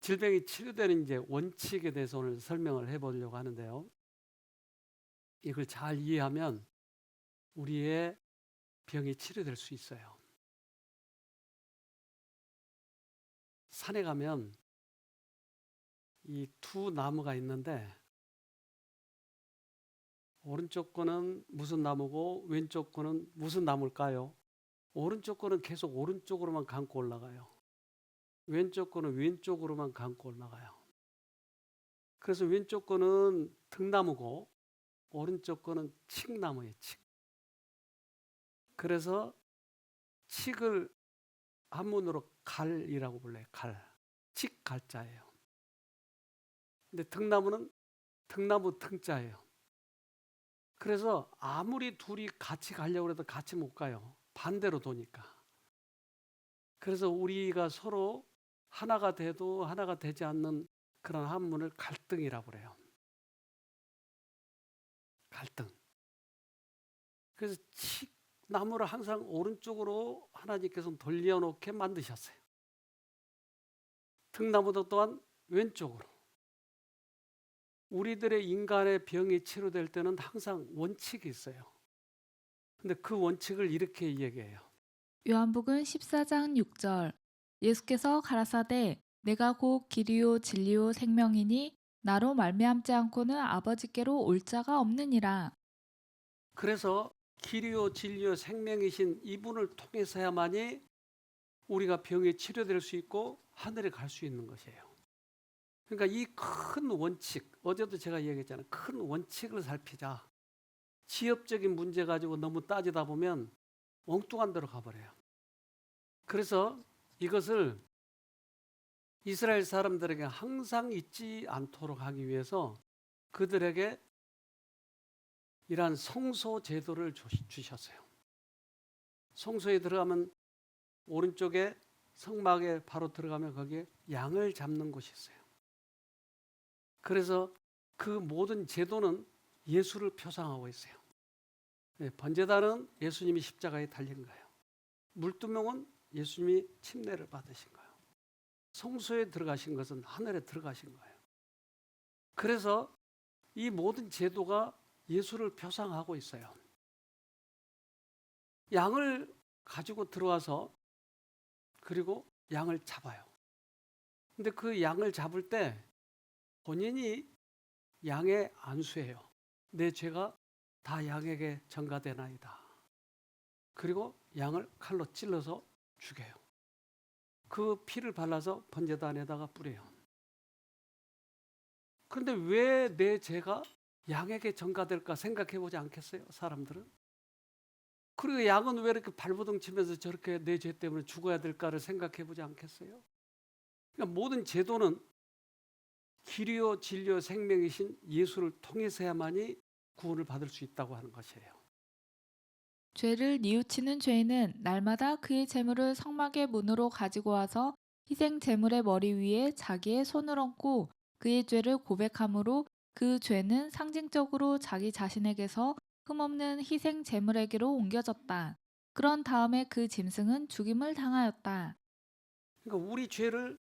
질병이 치료되는 이제 원칙에 대해서 오늘 설명을 해보려고 하는데요. 이걸 잘 이해하면 우리의 병이 치료될 수 있어요. 산에 가면 이 두 나무가 있는데 오른쪽 거는 무슨 나무고 왼쪽 거는 무슨 나무일까요? 오른쪽 거는 계속 오른쪽으로만 감고 올라가요. 왼쪽 거는 왼쪽으로만 감고 올라가요. 그래서 왼쪽 거는 등나무고 오른쪽 거는 칡나무예요. 칡. 그래서 칡을 한문으로 갈이라고 불러요. 갈. 칡 갈자예요. 근데 등나무는 등나무 등자예요. 그래서 아무리 둘이 같이 가려고 해도 같이 못 가요. 반대로 도니까. 그래서 우리가 서로 하나가 돼도 하나가 되지 않는 그런 한문을 갈등이라고 그래요. 갈등. 그래서 칡나무를 항상 오른쪽으로 하나님께서 돌려놓게 만드셨어요. 등나무도 또한 왼쪽으로. 우리들의 인간의 병이 치료될 때는 항상 원칙이 있어요. 근데 그 원칙을 이렇게 얘기해요. 요한복음 14장 6절 예수께서 가라사대 내가 곧 길이요 진리요 생명이니 나로 말미암지 않고는 아버지께로 올 자가 없느니라. 그래서 길이요 진리요 생명이신 이분을 통해서야만이 우리가 병이 치료될 수 있고 하늘에 갈 수 있는 것이에요. 그러니까 이 큰 원칙, 어제도 제가 얘기했잖아요. 큰 원칙을 살피자. 지엽적인 문제 가지고 너무 따지다 보면 엉뚱한 데로 가버려요. 그래서 이것을 이스라엘 사람들에게 항상 잊지 않도록 하기 위해서 그들에게 이러한 성소 제도를 주셨어요. 성소에 들어가면 오른쪽에 성막에 바로 들어가면 거기에 양을 잡는 곳이 있어요. 그래서 그 모든 제도는 예수를 표상하고 있어요. 번제단은 예수님이 십자가에 달린 거예요. 물두멍은 예수님이 침례를 받으신 거예요. 성소에 들어가신 것은 하늘에 들어가신 거예요. 그래서 이 모든 제도가 예수를 표상하고 있어요. 양을 가지고 들어와서 그리고 양을 잡아요. 근데 그 양을 잡을 때 본인이 양의 안수예요. 내 죄가 다 양에게 전가되나이다. 그리고 양을 칼로 찔러서 죽여요. 그 피를 발라서 번제단에다가 뿌려요. 그런데 왜 내 죄가 양에게 전가될까 생각해 보지 않겠어요? 사람들은. 그리고 양은 왜 이렇게 발버둥 치면서 저렇게 내 죄 때문에 죽어야 될까를 생각해 보지 않겠어요? 그러니까 모든 제도는 길이요 진리요 생명이신 예수를 통해서야만이 구원을 받을 수 있다고 하는 것이에요. 죄를 뉘우치는 죄인은 날마다 그의 재물을 성막의 문으로 가지고 와서 희생 재물의 머리 위에 자기의 손을 얹고 그의 죄를 고백함으로 그 죄는 상징적으로 자기 자신에게서 흠없는 희생 재물에게로 옮겨졌다. 그런 다음에 그 짐승은 죽임을 당하였다. 그러니까 우리 죄를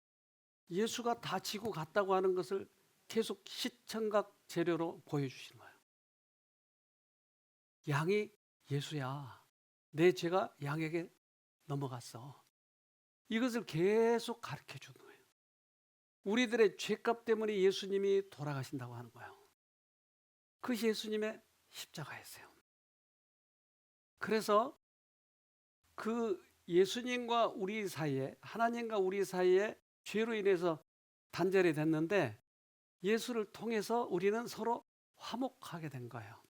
예수가 다 지고 갔다고 하는 것을 계속 시청각 재료로 보여주시는 거예요. 양이 예수야. 내 죄가 양에게 넘어갔어. 이것을 계속 가르쳐 주는 거예요. 우리들의 죄값 때문에 예수님이 돌아가신다고 하는 거예요. 그것이 예수님의 십자가였어요. 그래서 그 예수님과 우리 사이에, 하나님과 우리 사이에 죄로 인해서 단절이 됐는데 예수를 통해서 우리는 서로 화목하게 된 거예요.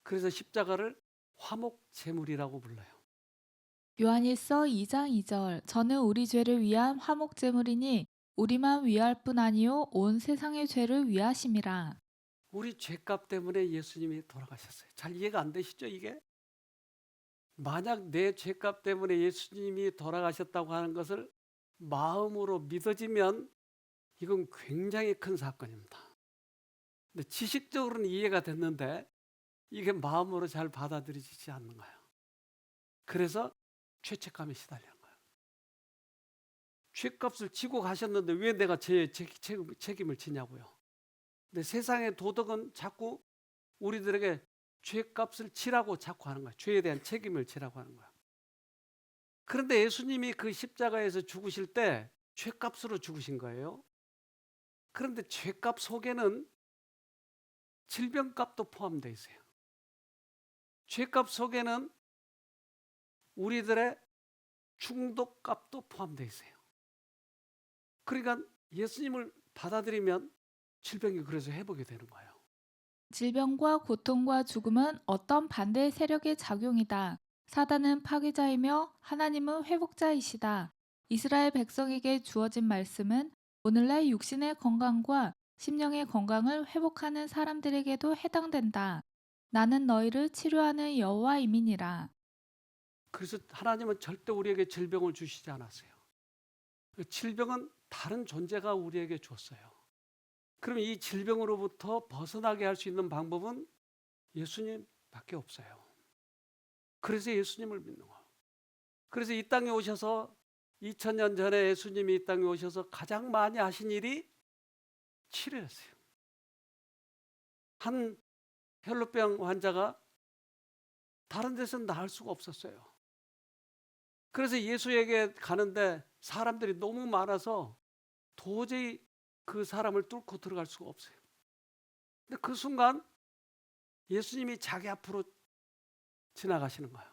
그래서 십자가를 화목제물이라고 불러요. 요한일서 2장 2절 저는 우리 죄를 위한 화목제물이니 우리만 위할 뿐 아니요 온 세상의 죄를 위하심이라. 우리 죄값 때문에 예수님이 돌아가셨어요. 잘 이해가 안 되시죠, 이게? 만약 내 죄값 때문에 예수님이 돌아가셨다고 하는 것을 마음으로 믿어지면 이건 굉장히 큰 사건입니다. 근데 지식적으로는 이해가 됐는데 이게 마음으로 잘 받아들여지지 않는 거예요. 그래서 죄책감에 시달리는 거예요. 죄값을 지고 가셨는데 왜 내가 책임을 지냐고요. 근데 세상의 도덕은 자꾸 우리들에게 죄값을 지라고 자꾸 하는 거야. 죄에 대한 책임을 지라고 하는 거야. 그런데 예수님이 그 십자가에서 죽으실 때 죄값으로 죽으신 거예요. 그런데 죄값 속에는 질병값도 포함되어 있어요. 죄값 속에는 우리들의 중독값도 포함되어 있어요. 그러니까 예수님을 받아들이면 질병이 그래서 회복이 되는 거예요. 질병과 고통과 죽음은 어떤 반대의 세력의 작용이다. 사단은 파괴자이며 하나님은 회복자이시다. 이스라엘 백성에게 주어진 말씀은 오늘날 육신의 건강과 심령의 건강을 회복하는 사람들에게도 해당된다. 나는 너희를 치료하는 여호와임이니라. 그래서 하나님은 절대 우리에게 질병을 주시지 않았어요. 그 질병은 다른 존재가 우리에게 줬어요. 그럼 이 질병으로부터 벗어나게 할 수 있는 방법은 예수님밖에 없어요. 그래서 예수님을 믿는 거예요. 그래서 이 땅에 오셔서 2000년 전에 예수님이 이 땅에 오셔서 가장 많이 하신 일이 치료였어요. 한 혈루병 환자가 다른 데서는 나을 수가 없었어요. 그래서 예수에게 가는데 사람들이 너무 많아서 도저히 그 사람을 뚫고 들어갈 수가 없어요. 근데 그 순간 예수님이 자기 앞으로 지나가시는 거예요.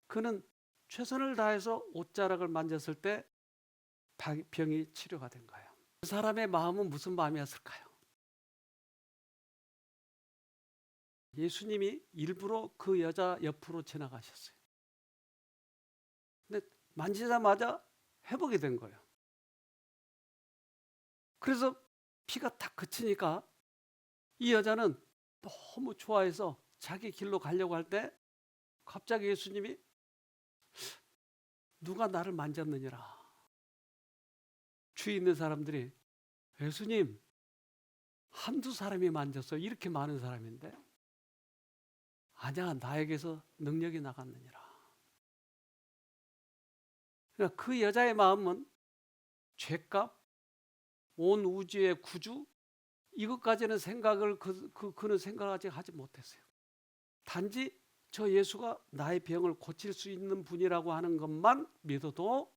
그는 최선을 다해서 옷자락을 만졌을 때 병이 치료가 된 거예요. 그 사람의 마음은 무슨 마음이었을까요? 예수님이 일부러 그 여자 옆으로 지나가셨어요. 근데 만지자마자 회복이 된 거예요. 그래서 피가 탁 그치니까 이 여자는 너무 좋아해서 자기 길로 가려고 할 때 갑자기 예수님이 누가 나를 만졌느니라. 주위에 있는 사람들이 예수님 한두 사람이 만졌어. 이렇게 많은 사람인데 아니야 나에게서 능력이 나갔느니라. 그러니까 그 여자의 마음은 죄값, 온 우주의 구주 이것까지는 생각을 그는 생각하지 하지 못했어요. 단지 저 예수가 나의 병을 고칠 수 있는 분이라고 하는 것만 믿어도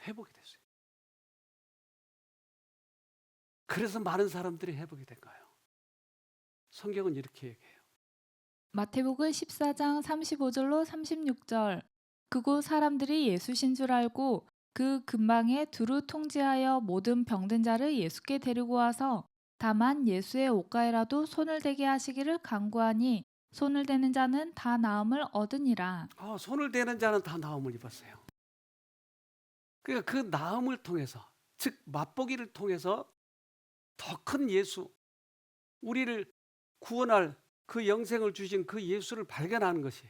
회복이 됐어요. 그래서 많은 사람들이 회복이 된 거예요. 성경은 이렇게 얘기해요. 마태복음 14장 35절로 36절. 그곳 사람들이 예수신 줄 알고 그 근방에 두루 통제하여 모든 병든 자를 예수께 데리고 와서 다만 예수의 옷가에라도 손을 대게 하시기를 간구하니 손을 대는 자는 다 나음을 얻으니라. 손을 대는 자는 다 나음을 입었어요. 그러니까 그 나음을 통해서, 즉 맛보기를 통해서 더 큰 예수, 우리를 구원할 그 영생을 주신 그 예수를 발견하는 것이,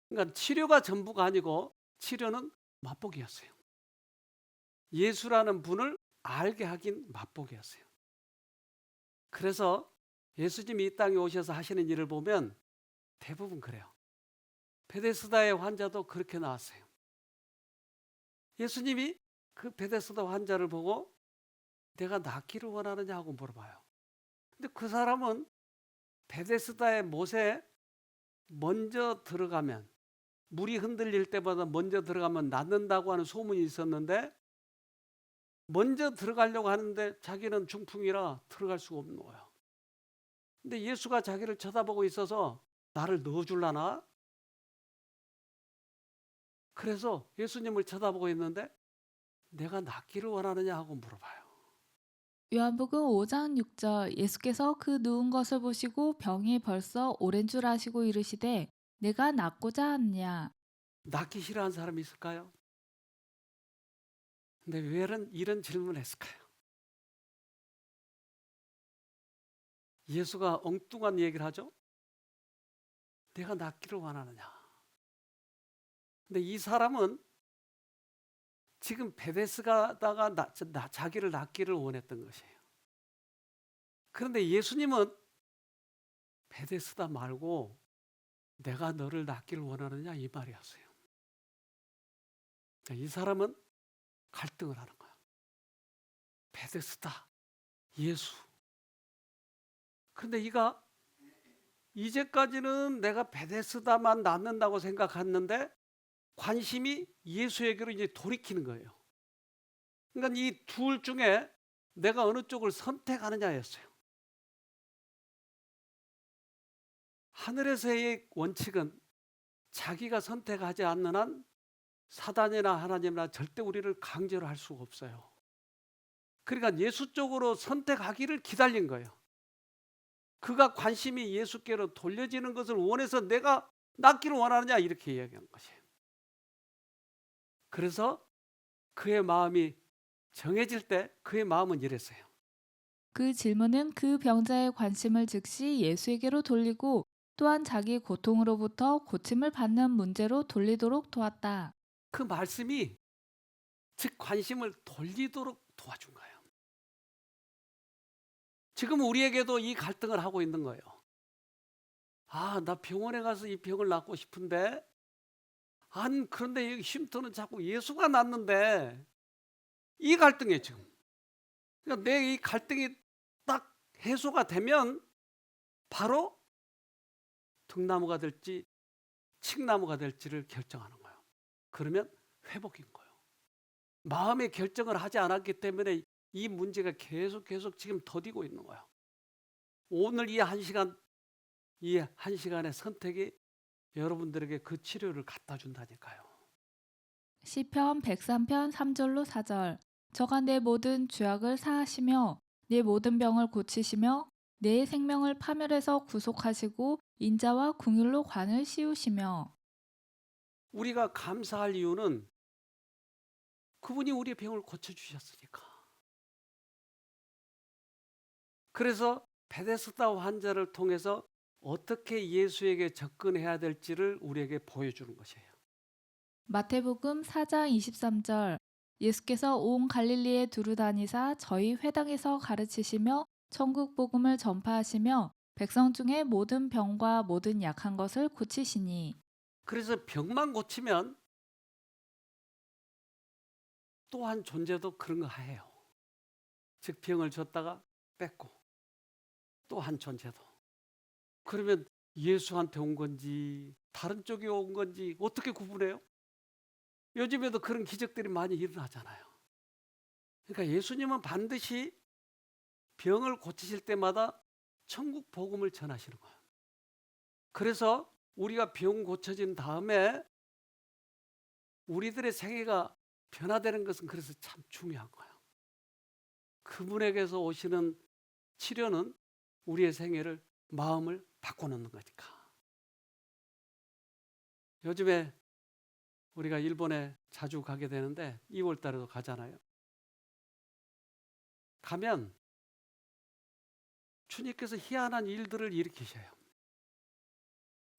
그러니까 치료가 전부가 아니고 치료는 맛보기였어요. 예수라는 분을 알게 하긴 맛보기였어요. 그래서 예수님이 이 땅에 오셔서 하시는 일을 보면 대부분 그래요. 베데스다의 환자도 그렇게 나왔어요. 예수님이 그 베데스다 환자를 보고 내가 낫기를 원하느냐 하고 물어봐요. 근데 그 사람은 베데스다의 못에 먼저 들어가면, 물이 흔들릴 때마다 먼저 들어가면 낫는다고 하는 소문이 있었는데 먼저 들어가려고 하는데 자기는 중풍이라 들어갈 수가 없는 거예요. 근데 예수가 자기를 쳐다보고 있어서 나를 넣어줄라나? 그래서 예수님을 쳐다보고 있는데 내가 낫기를 원하느냐 하고 물어봐요. 요한복음 5장 6절. 예수께서 그 누운 것을 보시고 병이 벌써 오랜 줄 아시고 이르시되 내가 낫고자 하느냐. 낫기 싫어하는 사람이 있을까요? 근데 왜 이런 질문을 했을까요? 예수가 엉뚱한 얘기를 하죠. 내가 낫기를 원하느냐. 근데 이 사람은 지금 베데스다가 자기를 낫기를 원했던 것이에요. 그런데 예수님은 베데스다 말고 내가 너를 낫기를 원하느냐 이 말이었어요. 이 사람은 갈등을 하는 거야. 베데스다, 예수. 근데 이가 이제까지는 내가 베데스다만 낳는다고 생각했는데 관심이 예수에게로 이제 돌이키는 거예요. 그러니까 이 둘 중에 내가 어느 쪽을 선택하느냐였어요. 하늘에서의 원칙은 자기가 선택하지 않는 한 사단이나 하나님이나 절대 우리를 강제로 할 수가 없어요. 그러니까 예수 쪽으로 선택하기를 기다린 거예요. 그가 관심이 예수께로 돌려지는 것을 원해서 내가 낳기를 원하느냐 이렇게 이야기하는 것이에요. 그래서 그의 마음이 정해질 때 그의 마음은 이랬어요. 그 질문은 그 병자의 관심을 즉시 예수에게로 돌리고 또한 자기 고통으로부터 고침을 받는 문제로 돌리도록 도왔다. 그 말씀이 즉 관심을 돌리도록 도와준 거예요. 지금 우리에게도 이 갈등을 하고 있는 거예요. 아, 나 병원에 가서 이 병을 낫고 싶은데 그런데 여기 쉼터는 자꾸 예수가 낫는데 이 갈등이에요 지금. 그러니까 내 이 갈등이 딱 해소가 되면 바로 등나무가 될지 칡나무가 될지를 결정하는 거예요. 그러면 회복인 거예요. 마음의 결정을 하지 않았기 때문에 이 문제가 계속 지금 더디고 있는 거예요. 오늘 이 한 시간의 선택이 여러분들에게 그 치료를 갖다 준다니까요. 시편 103편 3절로 4절. 저가 내 모든 죄악을 사하시며 내 모든 병을 고치시며 내 생명을 파멸해서 구속하시고 인자와 궁율로 관을 씌우시며. 우리가 감사할 이유는 그분이 우리의 병을 고쳐주셨으니까. 그래서 베데스다 환자를 통해서 어떻게 예수에게 접근해야 될지를 우리에게 보여주는 것이에요. 마태복음 4장 23절. 예수께서 온 갈릴리에 두루 다니사 저희 회당에서 가르치시며 천국 복음을 전파하시며 백성 중에 모든 병과 모든 약한 것을 고치시니. 그래서 병만 고치면 또 한 존재도 그런 거 해요. 즉 병을 줬다가 뺐고 또 한 존재도. 그러면 예수한테 온 건지 다른 쪽에 온 건지 어떻게 구분해요? 요즘에도 그런 기적들이 많이 일어나잖아요. 그러니까 예수님은 반드시 병을 고치실 때마다 천국 복음을 전하시는 거예요. 그래서 우리가 병 고쳐진 다음에 우리들의 생애가 변화되는 것은 그래서 참 중요한 거예요. 그분에게서 오시는 치료는 우리의 생애를 마음을 바꿔놓는 거니까. 요즘에 우리가 일본에 자주 가게 되는데 2월 달에도 가잖아요. 가면 주님께서 희한한 일들을 일으키셔요.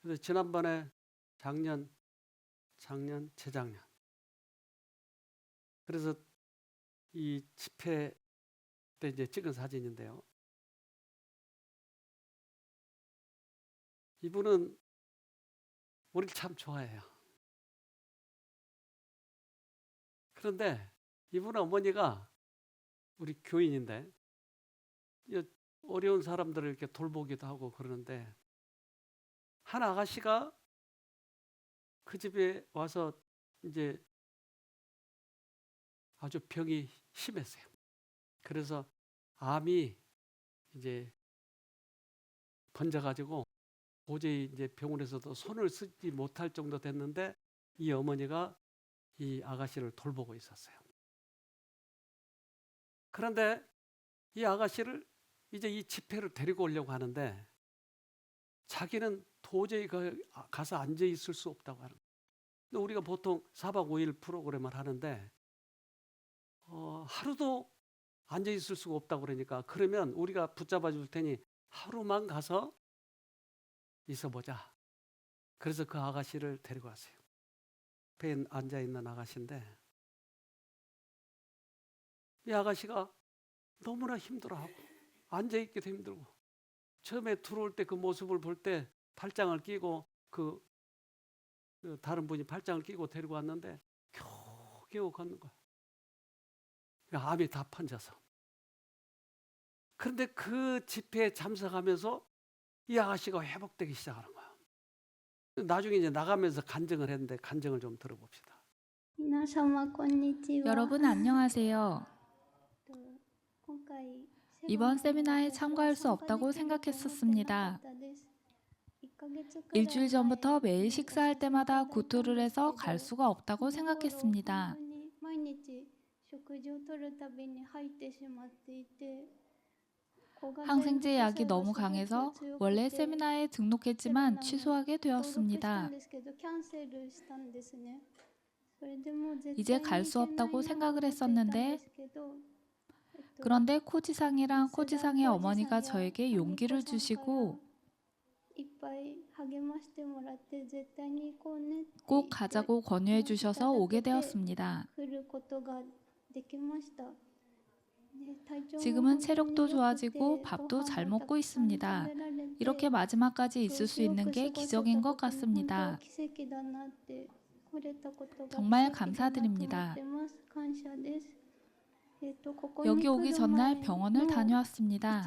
그래서 지난번에 작년, 재작년. 그래서 이 집회 때 이제 찍은 사진인데요. 이분은 우리를 참 좋아해요. 그런데 이분은 어머니가 우리 교인인데 어려운 사람들을 이렇게 돌보기도 하고 그러는데 한 아가씨가 그 집에 와서 이제 아주 병이 심했어요. 그래서 암이 이제 번져가지고 도저히 이제 병원에서도 손을 쓰지 못할 정도 됐는데 이 어머니가 이 아가씨를 돌보고 있었어요. 그런데 이 아가씨를 이제 이 집회를 데리고 오려고 하는데 자기는 도저히 가서 앉아 있을 수 없다고 하는 거예요. 근데 우리가 보통 4박 5일 프로그램을 하는데 하루도 앉아 있을 수가 없다고 그러니까 그러면 우리가 붙잡아 줄 테니 하루만 가서 있어보자. 그래서 그 아가씨를 데리고 왔어요. 옆에 앉아있는 아가씨인데 이 아가씨가 너무나 힘들어하고 앉아있기도 힘들고 처음에 들어올 때 그 모습을 볼 때 팔짱을 끼고 그 다른 분이 팔짱을 끼고 데리고 왔는데 겨우겨우 걷는 거야. 암이 다 번져서. 그런데 그 집회에 참석하면서 이 아가씨가 회복되기 시작하는 거야. 나중에 이제 나가면서 간증을 했는데 간증을 좀 들어봅시다. 皆様こんにちは。 여러분 안녕하세요. 今回 이번 세미나에 참가할 수 없다고 생각했었습니다. 일주일 전부터 매일 식사할 때마다 구토를 해서 갈 수가 없다고 생각했습니다. 항생제 약이 너무 강해서 원래 세미나에 등록했지만 취소하게 되었습니다. 이제 갈 수 없다고 생각을 했었는데 그런데 코지상이랑 코지상의 어머니가 저에게 용기를 주시고 꼭 가자고 권유해 주셔서 오게 되었습니다. 지금은 체력도 좋아지고 밥도 잘 먹고 있습니다. 이렇게 마지막까지 있을 수 있는 게 기적인 것 같습니다. 정말 감사드립니다. 여기 오기 전날 병원을 다녀왔습니다.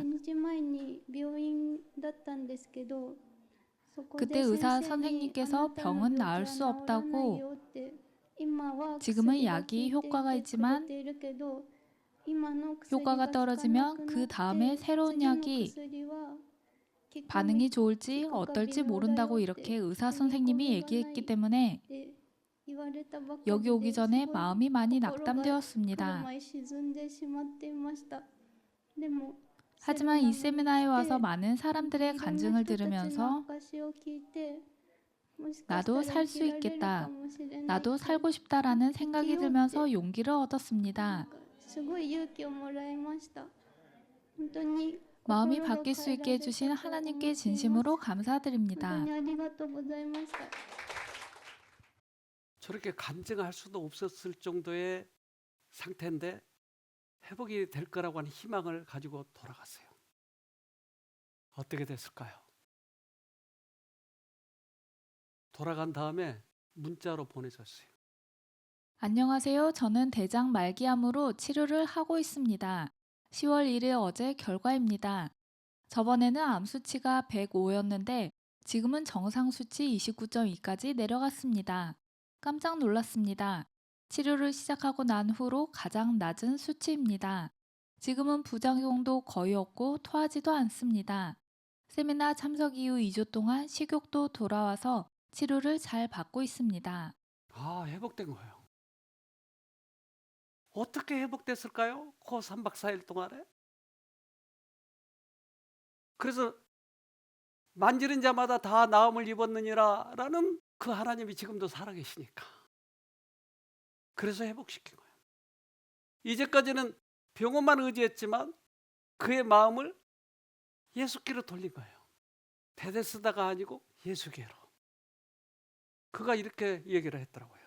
그때 의사 선생님께서 병은 나을 수 없다고, 지금은 약이 효과가 있지만 효과가 떨어지면 그 다음에 새로운 약이 반응이 좋을지 어떨지 모른다고 이렇게 의사 선생님이 얘기했기 때문에 여기 오기 전에 마음이 많이 낙담되었습니다. 하지만 이 세미나에 와서 많은 사람들의 간증을 들으면서 나도 살 수 있겠다, 나도 살고 싶다라는 생각이 들면서 용기를 얻었습니다. 마음이 바뀔 수 있게 해주신 하나님께 진심으로 감사드립니다. 저렇게 간증할 수도 없었을 정도의 상태인데 회복이 될 거라고 하는 희망을 가지고 돌아갔어요. 어떻게 됐을까요? 돌아간 다음에 문자로 보내줬어요. 안녕하세요. 저는 대장 말기암으로 치료를 하고 있습니다. 10월 1일 어제 결과입니다. 저번에는 암 수치가 105였는데 지금은 정상 수치 29.2까지 내려갔습니다. 깜짝 놀랐습니다. 치료를 시작하고 난 후로 가장 낮은 수치입니다. 지금은 부작용도 거의 없고 토하지도 않습니다. 세미나 참석 이후 2주 동안 식욕도 돌아와서 치료를 잘 받고 있습니다. 회복된 거예요. 어떻게 회복됐을까요? 그 3박 4일 동안에? 그래서 만지는 자마다 다 나음을 입었느니라 라는 그 하나님이 지금도 살아계시니까. 그래서 회복시킨 거예요. 이제까지는 병원만 의지했지만 그의 마음을 예수께로 돌린 거예요. 베데스다가 아니고 예수께로. 그가 이렇게 얘기를 했더라고요.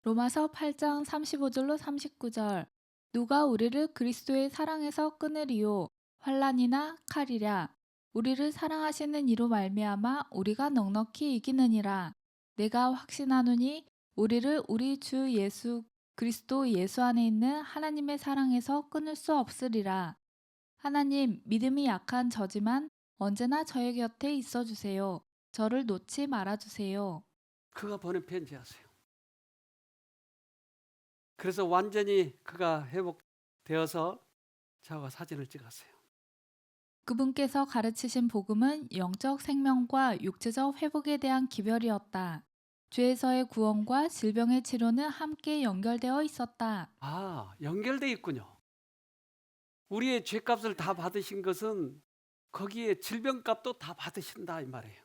로마서 8장 35절로 39절. 누가 우리를 그리스도의 사랑에서 끊으리요? 환난이나 칼이랴. 우리를 사랑하시는 이로 말미암아 우리가 넉넉히 이기느니라. 내가 확신하노니 우리를 우리 주 예수 그리스도 예수 안에 있는 하나님의 사랑에서 끊을 수 없으리라. 하나님, 믿음이 약한 저지만 언제나 저의 곁에 있어 주세요. 저를 놓지 말아 주세요. 그가 보낸 편지였어요. 그래서 완전히 그가 회복되어서 저와 사진을 찍었어요. 그분께서 가르치신 복음은 영적 생명과 육체적 회복에 대한 기별이었다. 죄에서의 구원과 질병의 치료는 함께 연결되어 있었다. 연결돼 있군요. 우리의 죄값을 다 받으신 것은 거기에 질병값도 다 받으신다 이 말이에요.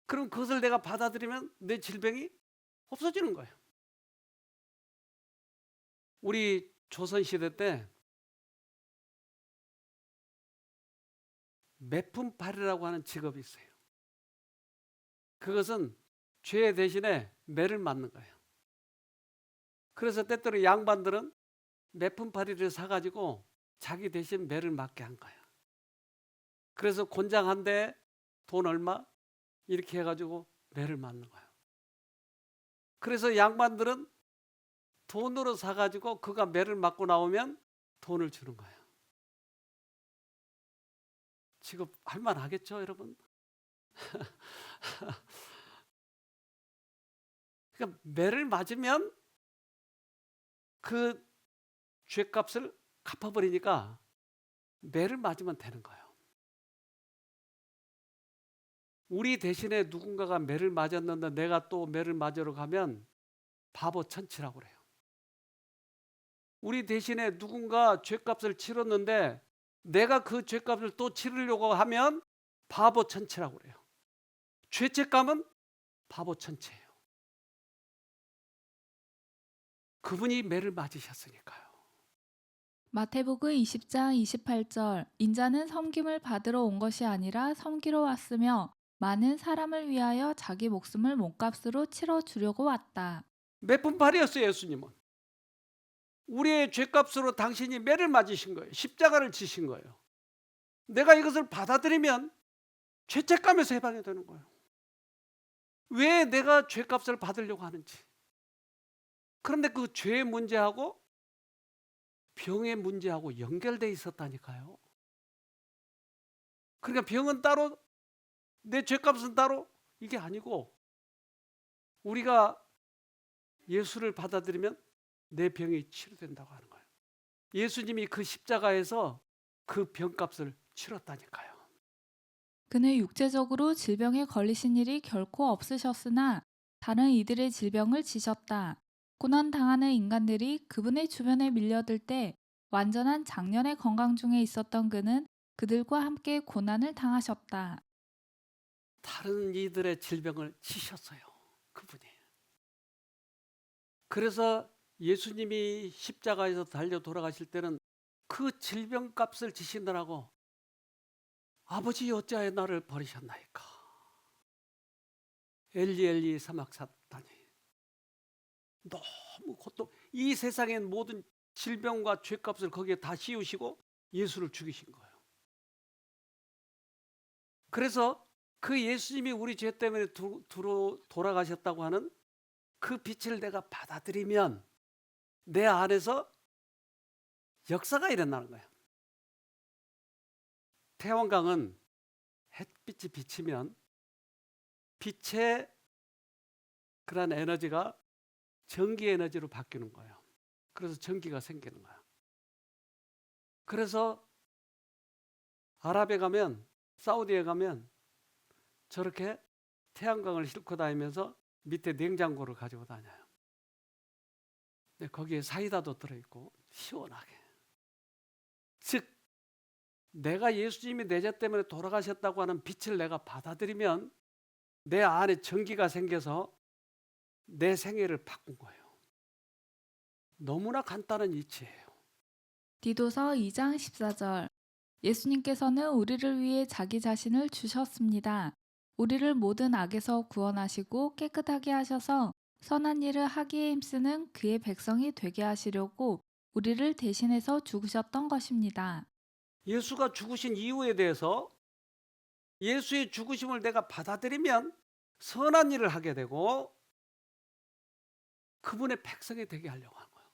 그럼 그것을 내가 받아들이면 내 질병이 없어지는 거예요. 우리 조선시대 때 매품팔이라고 하는 직업이 있어요. 그것은 죄 대신에 매를 맞는 거예요. 그래서 때때로 양반들은 매품팔이를 사가지고 자기 대신 매를 맞게 한 거예요. 그래서 곤장 한 대에 돈 얼마 이렇게 해가지고 매를 맞는 거예요. 그래서 양반들은 돈으로 사가지고 그가 매를 맞고 나오면 돈을 주는 거예요. 지급할 만하겠죠, 여러분? 그러니까 매를 맞으면 그 죄값을 갚아버리니까 매를 맞으면 되는 거예요. 우리 대신에 누군가가 매를 맞았는데 내가 또 매를 맞으러 가면 바보 천치라고 그래요. 우리 대신에 누군가 죄값을 치렀는데 내가 그 죄값을 또 치르려고 하면 바보 천치라고 그래요. 죄책감은 바보 천치예요. 그분이 매를 맞으셨으니까요. 마태복음 20장 28절 인자는 섬김을 받으러 온 것이 아니라 섬기러 왔으며 많은 사람을 위하여 자기 목숨을 몸값으로 치러주려고 왔다. 몇 분 팔이었어요, 예수님은. 우리의 죄값으로 당신이 매를 맞으신 거예요. 십자가를 지신 거예요. 내가 이것을 받아들이면 죄책감에서 해방이 되는 거예요. 왜 내가 죄값을 받으려고 하는지. 그런데 그 죄의 문제하고 병의 문제하고 연결되어 있었다니까요. 그러니까 병은 따로 내 죄값은 따로 이게 아니고 우리가 예수를 받아들이면 내 병이 치료된다고 하는 거예요. 예수님이 그 십자가에서 그 병값을 치렀다니까요. 그는 육체적으로 질병에 걸리신 일이 결코 없으셨으나 다른 이들의 질병을 지셨다. 고난당하는 인간들이 그분의 주변에 밀려들 때 완전한 장년의 건강 중에 있었던 그는 그들과 함께 고난을 당하셨다. 다른 이들의 질병을 지셨어요. 그분이. 그래서 예수님이 십자가에서 달려 돌아가실 때는 그 질병값을 지시느라고 아버지 어찌하여 나를 버리셨나이까. 엘리 엘리 사막사다니. 너무 고통. 이 세상의 모든 질병과 죄값을 거기에 다 씌우시고 예수를 죽이신 거예요. 그래서 그 예수님이 우리 죄 때문에 돌아가셨다고 하는 그 빛을 내가 받아들이면 내 안에서 역사가 일어나는 거예요. 태양광은 햇빛이 비치면 빛의 그런 에너지가 전기 에너지로 바뀌는 거예요. 그래서 전기가 생기는 거예요. 그래서 아랍에 가면, 사우디에 가면 저렇게 태양광을 싣고 다니면서 밑에 냉장고를 가지고 다녀요. 근데 거기에 사이다도 들어있고 시원하게. 즉 내가 예수님이 내 죄 때문에 돌아가셨다고 하는 빛을 내가 받아들이면 내 안에 전기가 생겨서 내 생애를 바꾼 거예요. 너무나 간단한 이치예요. 디도서 2장 14절 예수님께서는 우리를 위해 자기 자신을 주셨습니다. 우리를 모든 악에서 구원하시고 깨끗하게 하셔서 선한 일을 하기에 힘쓰는 그의 백성이 되게 하시려고 우리를 대신해서 죽으셨던 것입니다. 예수가 죽으신 이유에 대해서 예수의 죽으심을 내가 받아들이면 선한 일을 하게 되고 그분의 백성이 되게 하려고 하는 거예요.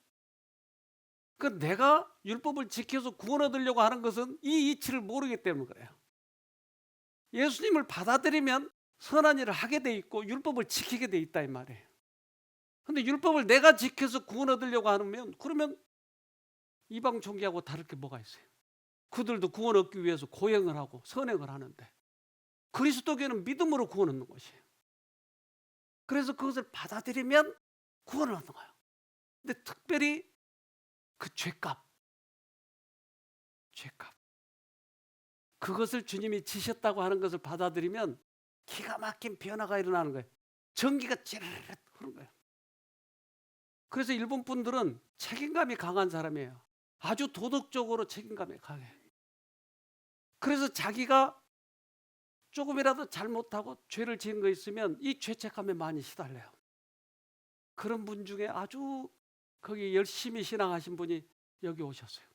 그 내가 율법을 지켜서 구원 얻으려고 하는 것은 이 이치를 모르기 때문에 그래요. 예수님을 받아들이면 선한 일을 하게 돼 있고 율법을 지키게 돼 있다 이 말이에요. 근데 율법을 내가 지켜서 구원 얻으려고 하면 그러면 이방 종교하고 다를 게 뭐가 있어요? 그들도 구원 얻기 위해서 고행을 하고 선행을 하는데 그리스도교는 믿음으로 구원 얻는 것이에요. 그래서 그것을 받아들이면 구원을 얻는 거예요. 근데 특별히 그 죄값 그것을 주님이 지셨다고 하는 것을 받아들이면 기가 막힌 변화가 일어나는 거예요. 전기가 찌르르 흐르는 거예요. 그래서 일본 분들은 책임감이 강한 사람이에요. 아주 도덕적으로 책임감이 강해요. 그래서 자기가 조금이라도 잘못하고 죄를 지은 거 있으면 이 죄책감에 많이 시달려요. 그런 분 중에 아주 거기 열심히 신앙하신 분이 여기 오셨어요.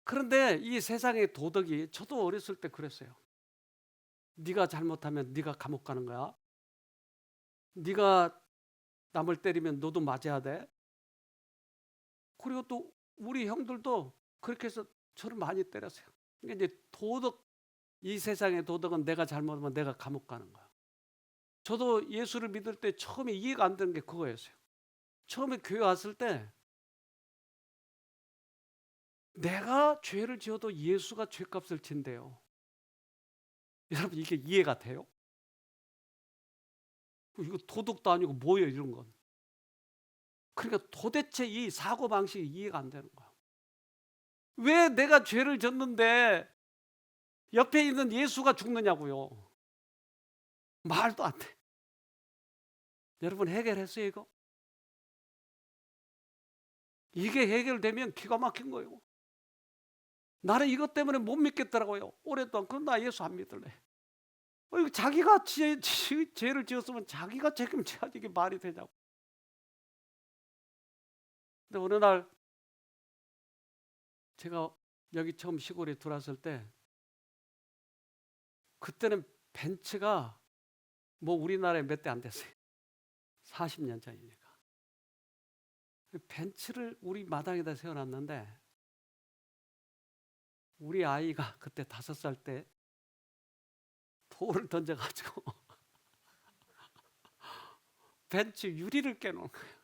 그런데 이 세상의 도덕이 저도 어렸을 때 그랬어요. 네가 잘못하면 네가 감옥 가는 거야. 네가 남을 때리면 너도 맞아야 돼. 그리고 또 우리 형들도 그렇게 해서 저를 많이 때렸어요. 그러니까 이제 이 세상의 도덕은 내가 잘못하면 내가 감옥 가는 거야. 저도 예수를 믿을 때 처음에 이해가 안 되는 게 그거였어요. 처음에 교회 왔을 때 내가 죄를 지어도 예수가 죄값을 진대요. 여러분 이게 이해가 돼요? 이거 도덕도 아니고 뭐예요 이런 건. 그러니까 도대체 이 사고방식이 이해가 안 되는 거야. 왜 내가 죄를 졌는데 옆에 있는 예수가 죽느냐고요. 말도 안 돼. 여러분 해결했어요 이거? 이게 해결되면 기가 막힌 거예요. 나는 이것 때문에 못 믿겠더라고요. 오랫동안. 그럼 나 예수 안 믿을래. 이거 자기가 죄를 지었으면 자기가 책임져야지 이게 말이 되냐고. 근데 어느 날 제가 여기 처음 시골에 들어왔을 때 그때는 벤츠가 뭐 우리나라에 몇 대 안 됐어요. 40년 전이니까. 벤츠를 우리 마당에다 세워놨는데 우리 아이가 그때 5살 때 돌을 던져가지고 벤츠 유리를 깨놓은 거예요.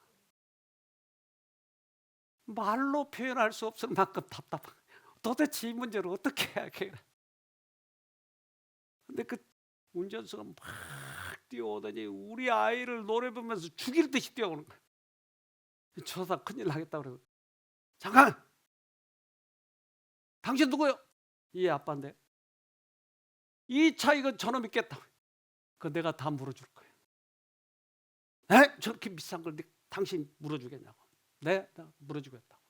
말로 표현할 수 없을 만큼 답답한 거예요. 도대체 이 문제를 어떻게 해야 해? 근데 그 운전수가 막 뛰어오더니 우리 아이를 노래 부르면서 죽일 듯이 뛰어오는 거예요. 저러다 큰일 나겠다 그래서 잠깐! 당신 누구요? 이 아빠인데 이 차 이거 저놈 있겠다. 그거 내가 다 물어줄 거예요. 에? 저렇게 비싼 걸 당신 물어주겠냐고. 네? 내가 물어주겠다고.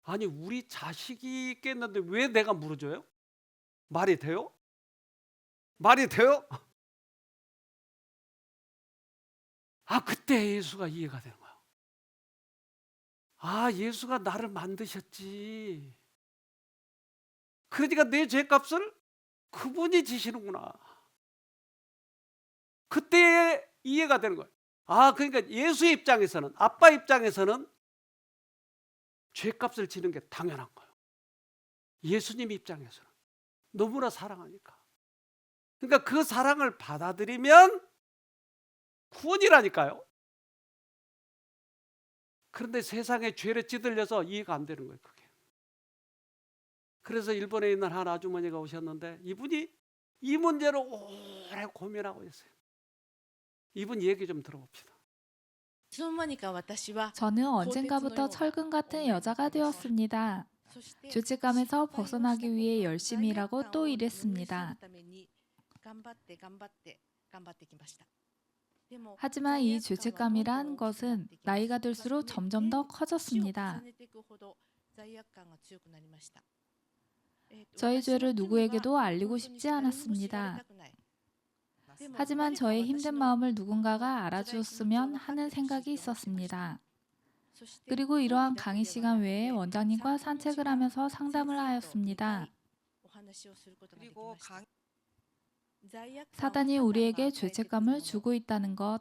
아니 우리 자식이 있겠는데 왜 내가 물어줘요? 말이 돼요? 말이 돼요? 아 그때 예수가 이해가 되는 거예요. 아 예수가 나를 만드셨지. 그러니까 내 죄값을 그분이 지시는구나. 그때 이해가 되는 거예요. 아 그러니까 예수의 입장에서는 아빠 입장에서는 죄값을 지는 게 당연한 거예요. 예수님 입장에서는 너무나 사랑하니까. 그러니까 그 사랑을 받아들이면 구원이라니까요. 그런데 세상에 죄를 찌들려서 이해가 안 되는 거예요. 그게. 그래서 일본에 있는 한 아주머니가 오셨는데 이분이 이 문제를 오래 고민하고 있어요. 이분 얘기 좀 들어봅시다. 저는 언젠가부터 철근 같은 여자가 되었습니다. 죄책감에서 벗어나기 위해 열심히 일하고 또 일했습니다. 하지만 이 죄책감이란 것은 나이가 들수록 점점 더 커졌습니다. 저의 죄를 누구에게도 알리고 싶지 않았습니다. 하지만 저의 힘든 마음을 누군가가 알아주었으면 하는 생각이 있었습니다. 그리고 이러한 강의 시간 외에 원장님과 산책을 하면서 상담을 하였습니다. 사단이 우리에게 죄책감을 주고 있다는 것,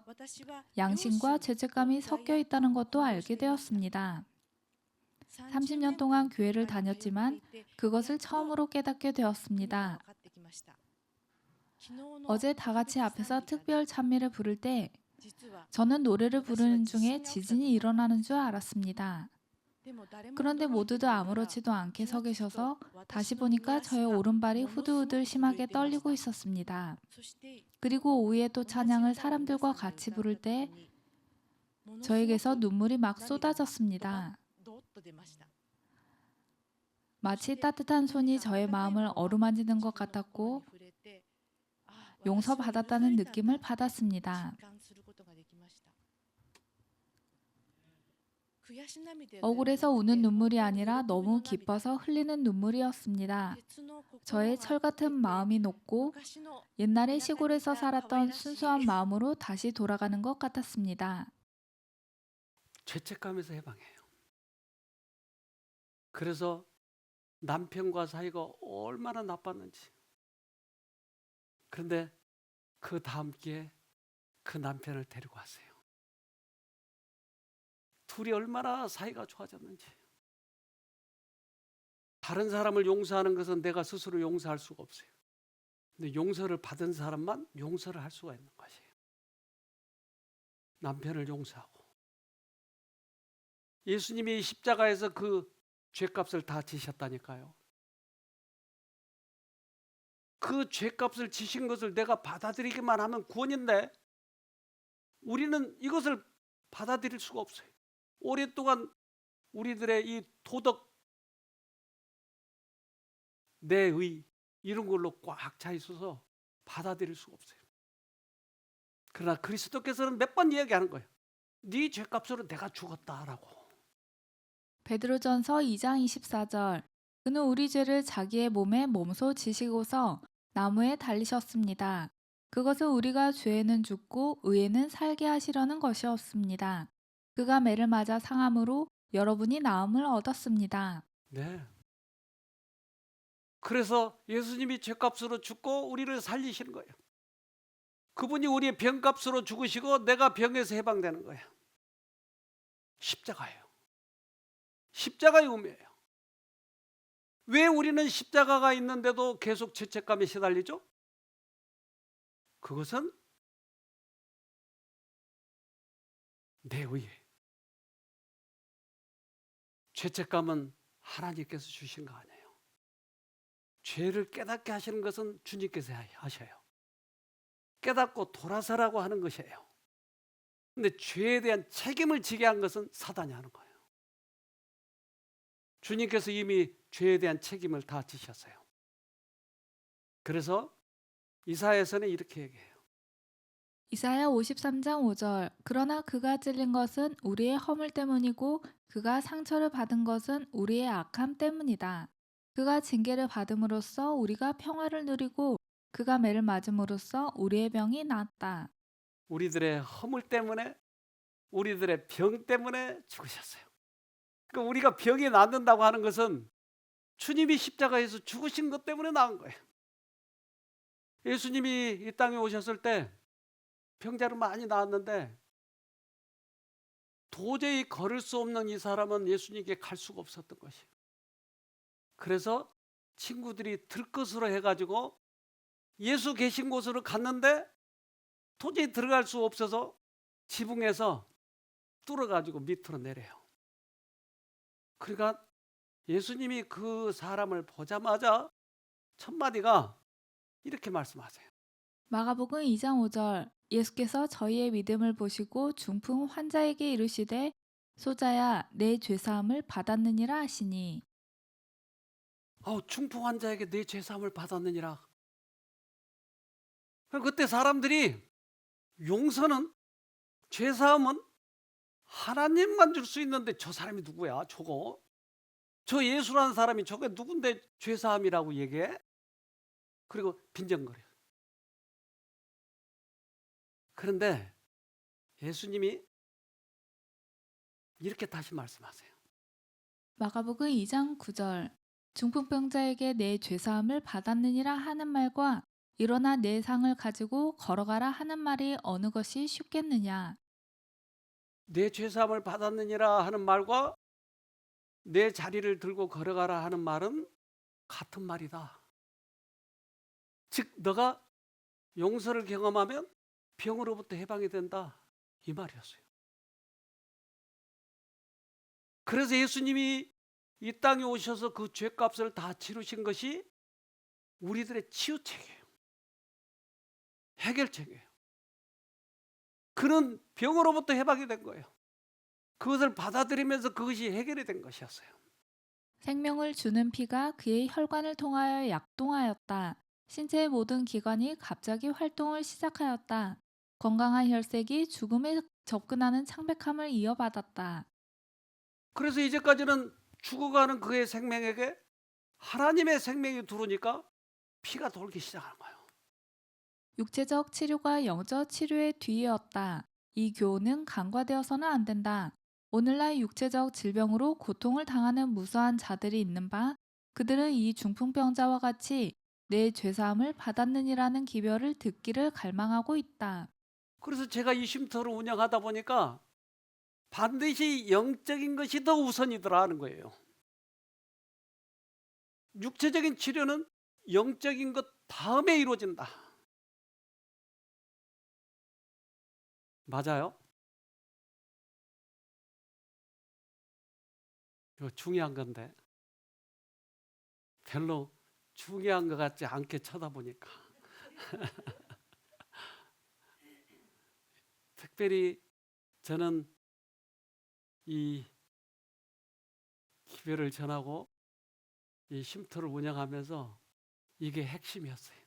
양심과 죄책감이 섞여 있다는 것도 알게 되었습니다. 30년 동안 교회를 다녔지만 그것을 처음으로 깨닫게 되었습니다. 어제 다 같이 앞에서 특별 찬미를 부를 때 저는 노래를 부르는 중에 지진이 일어나는 줄 알았습니다. 그런데 모두도 아무렇지도 않게 서 계셔서 다시 보니까 저의 오른발이 후들후들 심하게 떨리고 있었습니다. 그리고 오후에 또 찬양을 사람들과 같이 부를 때 저에게서 눈물이 막 쏟아졌습니다. 마치 따뜻한 손이 저의 마음을 어루만지는 것 같았고 용서받았다는 느낌을 받았습니다. 억울해서 우는 눈물이 아니라 너무 기뻐서 흘리는 눈물이었습니다. 저의 철같은 마음이 녹고 옛날에 시골에서 살았던 순수한 마음으로 다시 돌아가는 것 같았습니다. 죄책감에서 해방해요. 그래서 남편과 사이가 얼마나 나빴는지. 그런데 그 다음 기회에 그 남편을 데리고 왔어요. 둘이 얼마나 사이가 좋아졌는지. 다른 사람을 용서하는 것은 내가 스스로 용서할 수가 없어요. 근데 용서를 받은 사람만 용서를 할 수가 있는 것이에요. 남편을 용서하고. 예수님이 십자가에서 그 죄값을 다 지셨다니까요. 그 죄값을 지신 것을 내가 받아들이기만 하면 구원인데 우리는 이것을 받아들일 수가 없어요. 오랫동안 우리들의 이 도덕, 내의 이런 걸로 꽉 차 있어서 받아들일 수가 없어요. 그러나 그리스도께서는 몇 번 이야기하는 거예요. 네 죄값으로 내가 죽었다라고. 베드로전서 2장 24절. 그는 우리 죄를 자기의 몸에 몸소 지시고서 나무에 달리셨습니다. 그것은 우리가 죄에는 죽고 의에는 살게 하시려는 것이었습니다. 그가 매를 맞아 상함으로 여러분이 나음을 얻었습니다. 네. 그래서 예수님이 죄값으로 죽고 우리를 살리시는 거예요. 그분이 우리의 병값으로 죽으시고 내가 병에서 해방되는 거예요. 십자가예요. 십자가의 의미예요. 왜 우리는 십자가가 있는데도 계속 죄책감에 시달리죠? 그것은 내 의예요. 죄책감은 하나님께서 주신 거 아니에요. 죄를 깨닫게 하시는 것은 주님께서 하셔요. 깨닫고 돌아서라고 하는 것이에요. 근데 죄에 대한 책임을 지게 한 것은 사단이 하는 거예요. 주님께서 이미 죄에 대한 책임을 다 지셨어요. 그래서 이사야에서는 이렇게 얘기해요. 이사야 53장 5절. 그러나 그가 찔린 것은 우리의 허물 때문이고 그가 상처를 받은 것은 우리의 악함 때문이다. 그가 징계를 받음으로써 우리가 평화를 누리고 그가 매를 맞음으로써 우리의 병이 낫다. 우리들의 허물 때문에, 우리들의 병 때문에 죽으셨어요. 그러니까 우리가 병이 낫는다고 하는 것은 주님이 십자가에서 죽으신 것 때문에 나은 거예요. 예수님이 이 땅에 오셨을 때 병자로 많이 나았는데 도저히 걸을 수 없는 이 사람은 예수님께 갈 수가 없었던 것이에요. 그래서 친구들이 들것으로 해가지고 예수 계신 곳으로 갔는데 도저히 들어갈 수 없어서 지붕에서 뚫어가지고 밑으로 내려요. 그러니까 예수님이 그 사람을 보자마자 첫 마디가 이렇게 말씀하세요. 마가복음 2장 5절. 예수께서 저희의 믿음을 보시고 중풍 환자에게 이르시되 소자야 내 죄사함을 받았느니라 하시니. 중풍 환자에게 내 죄사함을 받았느니라. 그때 사람들이 용서는, 죄사함은 하나님만 줄 수 있는데 저 사람이 누구야? 저거 저 예수라는 사람이 저게 누군데 죄사함이라고 얘기해? 그리고 빈정거려. 그런데 예수님이 이렇게 다시 말씀하세요. 마가복음 2장 9절. 중풍병자에게 내 죄사함을 받았느니라 하는 말과 일어나 내 상을 가지고 걸어가라 하는 말이 어느 것이 쉽겠느냐. 내 죄사함을 받았느니라 하는 말과 내 자리를 들고 걸어가라 하는 말은 같은 말이다. 즉 너가 용서를 경험하면 병으로부터 해방이 된다, 이 말이었어요. 그래서 예수님이 이 땅에 오셔서 그 죄값을 다 치르신 것이 우리들의 치유책이에요. 해결책이에요. 그는 병으로부터 해방이 된 거예요. 그것을 받아들이면서 그것이 해결이 된 것이었어요. 생명을 주는 피가 그의 혈관을 통하여 약동하였다. 신체의 모든 기관이 갑자기 활동을 시작하였다. 건강한 혈색이 죽음에 접근하는 창백함을 이어받았다. 그래서 이제까지는 죽어가는 그의 생명에게 하나님의 생명이 들어오니까 피가 돌기 시작하는 거예요. 육체적 치료가 영적 치료의 뒤이었다. 이 교훈은 간과되어서는 안 된다. 오늘날 육체적 질병으로 고통을 당하는 무수한 자들이 있는 바 그들은 이 중풍병자와 같이 내 죄사함을 받았느니라는 기별을 듣기를 갈망하고 있다. 그래서 제가 이 쉼터를 운영하다 보니까 반드시 영적인 것이 더 우선이더라 하는 거예요. 육체적인 치료는 영적인 것 다음에 이루어진다. 맞아요? 이거 중요한 건데 별로 중요한 것 같지 않게 쳐다보니까 특별히 저는 이 기별을 전하고 이 쉼터를 운영하면서 이게 핵심이었어요.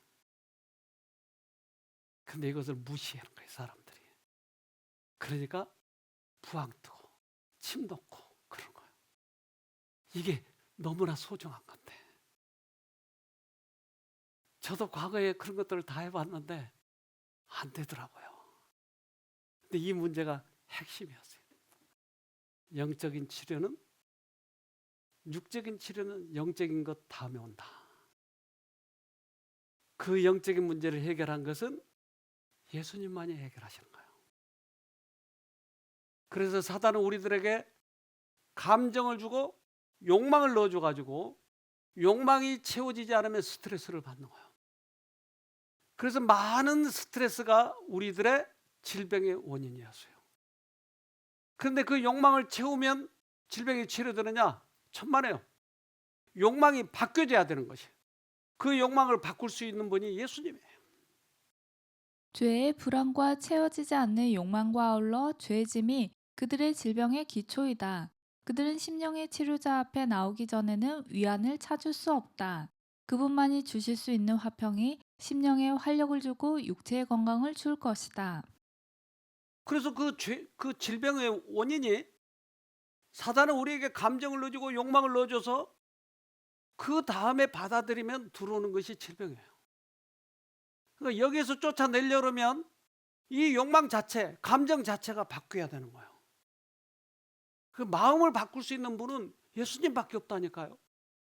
근데 이것을 무시하는 거예요, 사람들이. 그러니까 부항 뜨고 침 놓고 그런 거예요. 이게 너무나 소중한 건데. 저도 과거에 그런 것들을 다 해봤는데 안 되더라고요. 근데 이 문제가 핵심이었어요. 영적인 치료는, 육적인 치료는 영적인 것 다음에 온다. 그 영적인 문제를 해결한 것은 예수님만이 해결하시는 거예요. 그래서 사단은 우리들에게 감정을 주고 욕망을 넣어줘가지고 욕망이 채워지지 않으면 스트레스를 받는 거예요. 그래서 많은 스트레스가 우리들의 질병의 원인이었어요. 그런데 그 욕망을 채우면 질병이 치료되느냐? 천만에요. 욕망이 바뀌어져야 되는 것이에요. 그 욕망을 바꿀 수 있는 분이 예수님이에요. 죄의 불안과 채워지지 않는 욕망과 아울러 죄의 짐이 그들의 질병의 기초이다. 그들은 심령의 치료자 앞에 나오기 전에는 위안을 찾을 수 없다. 그분만이 주실 수 있는 화평이 심령에 활력을 주고 육체의 건강을 줄 것이다. 그래서 그 질병의 원인이 사단은 우리에게 감정을 넣어주고 욕망을 넣어줘서 그 다음에 받아들이면 들어오는 것이 질병이에요. 그러니까 여기에서 쫓아내려면 이 욕망 자체, 감정 자체가 바뀌어야 되는 거예요. 그 마음을 바꿀 수 있는 분은 예수님밖에 없다니까요.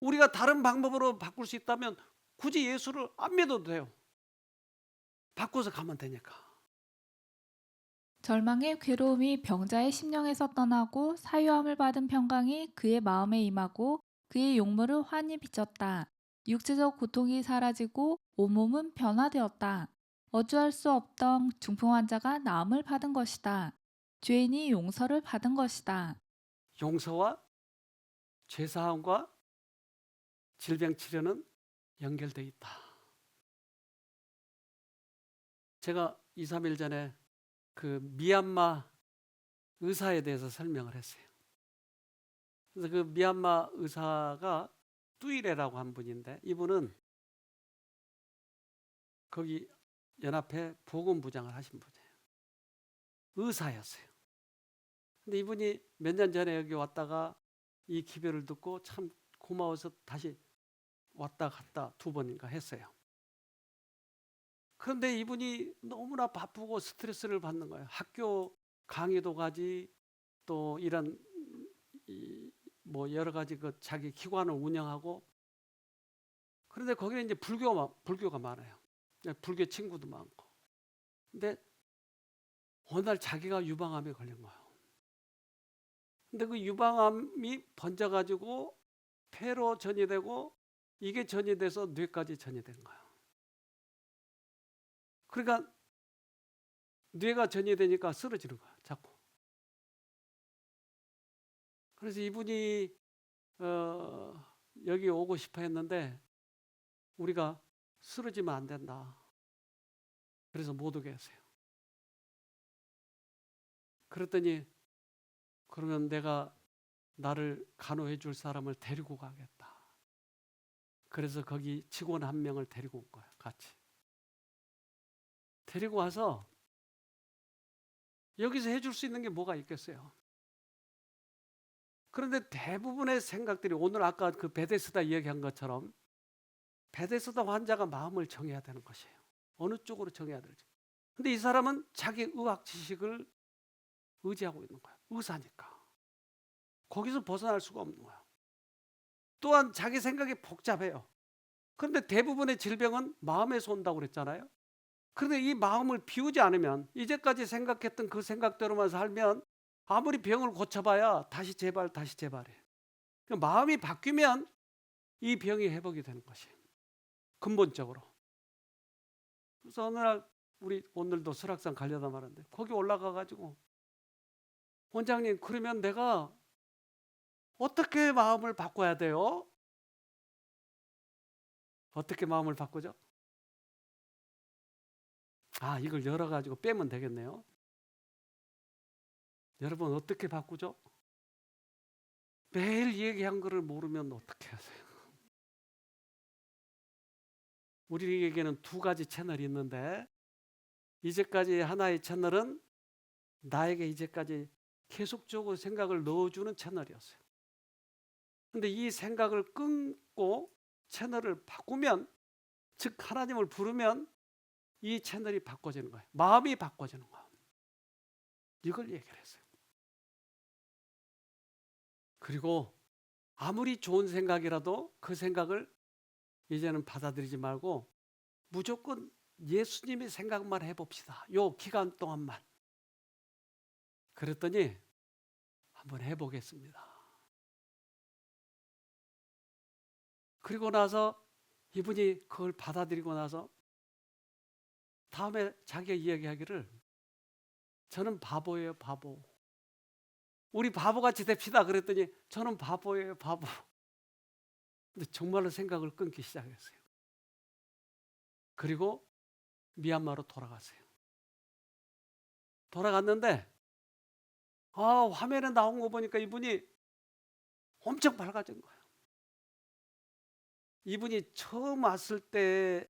우리가 다른 방법으로 바꿀 수 있다면 굳이 예수를 안 믿어도 돼요. 바꿔서 가면 되니까. 절망의 괴로움이 병자의 심령에서 떠나고 사유함을 받은 평강이 그의 마음에 임하고 그의 용모를 환히 비쳤다. 육체적 고통이 사라지고 온몸은 변화되었다. 어찌할 수 없던 중풍 환자가 나음을 받은 것이다. 죄인이 용서를 받은 것이다. 용서와 죄사함과 질병 치료는 연결되어 있다. 제가 2, 3일 전에 그 미얀마 의사에 대해서 설명을 했어요. 그래서 그 미얀마 의사가 뚜이레라고 한 분인데 이분은 거기 연합회 보건부장을 하신 분이에요. 의사였어요. 근데 이분이 몇 년 전에 여기 왔다가 이 기별을 듣고 참 고마워서 다시 왔다 갔다 2번인가 했어요. 그런데 이분이 너무나 바쁘고 스트레스를 받는 거예요. 학교 강의도 가지 또 이런 뭐 여러 가지 그 자기 기관을 운영하고 그런데 거기는 이제 불교가 많아요. 불교 친구도 많고. 근데 어느 날 자기가 유방암에 걸린 거예요. 근데 그 유방암이 번져가지고 폐로 전이되고 이게 전이돼서 뇌까지 전이된 거예요. 그러니까 뇌가 전이되니까 쓰러지는 거야, 자꾸. 그래서 이분이 여기 오고 싶어 했는데 우리가 쓰러지면 안 된다. 그래서 못 오게 했어요. 그랬더니 그러면 내가 나를 간호해 줄 사람을 데리고 가겠다. 그래서 거기 직원 1명을 데리고 온 거예요, 같이. 데리고 와서 여기서 해줄 수 있는 게 뭐가 있겠어요? 그런데 대부분의 생각들이 오늘 아까 그 베데스다 이야기한 것처럼 베데스다 환자가 마음을 정해야 되는 것이에요. 어느 쪽으로 정해야 될지. 근데 이 사람은 자기 의학 지식을 의지하고 있는 거예요. 의사니까. 거기서 벗어날 수가 없는 거예요. 또한 자기 생각이 복잡해요. 그런데 대부분의 질병은 마음에서 온다고 그랬잖아요. 그런데 이 마음을 비우지 않으면 이제까지 생각했던 그 생각대로만 살면 아무리 병을 고쳐봐야 다시 재발해. 그러니까 마음이 바뀌면 이 병이 회복이 되는 것이에요. 근본적으로. 그래서 어느 날 우리 오늘도 설악산 가려다 말았는데 거기 올라가가지고 원장님, 그러면 내가 어떻게 마음을 바꿔야 돼요? 어떻게 마음을 바꾸죠? 이걸 열어가지고 빼면 되겠네요. 여러분, 어떻게 바꾸죠? 매일 얘기한 거를 모르면 어떻게 하세요? 우리에게는 두 가지 채널이 있는데, 이제까지 하나의 채널은 나에게 이제까지 계속적으로 생각을 넣어주는 채널이었어요. 근데 이 생각을 끊고 채널을 바꾸면, 즉 하나님을 부르면 이 채널이 바꿔지는 거예요. 마음이 바꿔지는 거예요. 이걸 얘기를 했어요. 그리고 아무리 좋은 생각이라도 그 생각을 이제는 받아들이지 말고 무조건 예수님의 생각만 해봅시다. 요 기간 동안만. 그랬더니 한번 해보겠습니다. 그리고 나서 이분이 그걸 받아들이고 나서 다음에 자기가 이야기하기를, 저는 바보예요, 바보. 우리 바보같이 됩시다. 그랬더니 저는 바보예요, 바보. 근데 정말로 생각을 끊기 시작했어요. 그리고 미얀마로 돌아갔어요. 돌아갔는데 화면에 나온 거 보니까 이분이 엄청 밝아진 거예요. 이분이 처음 왔을 때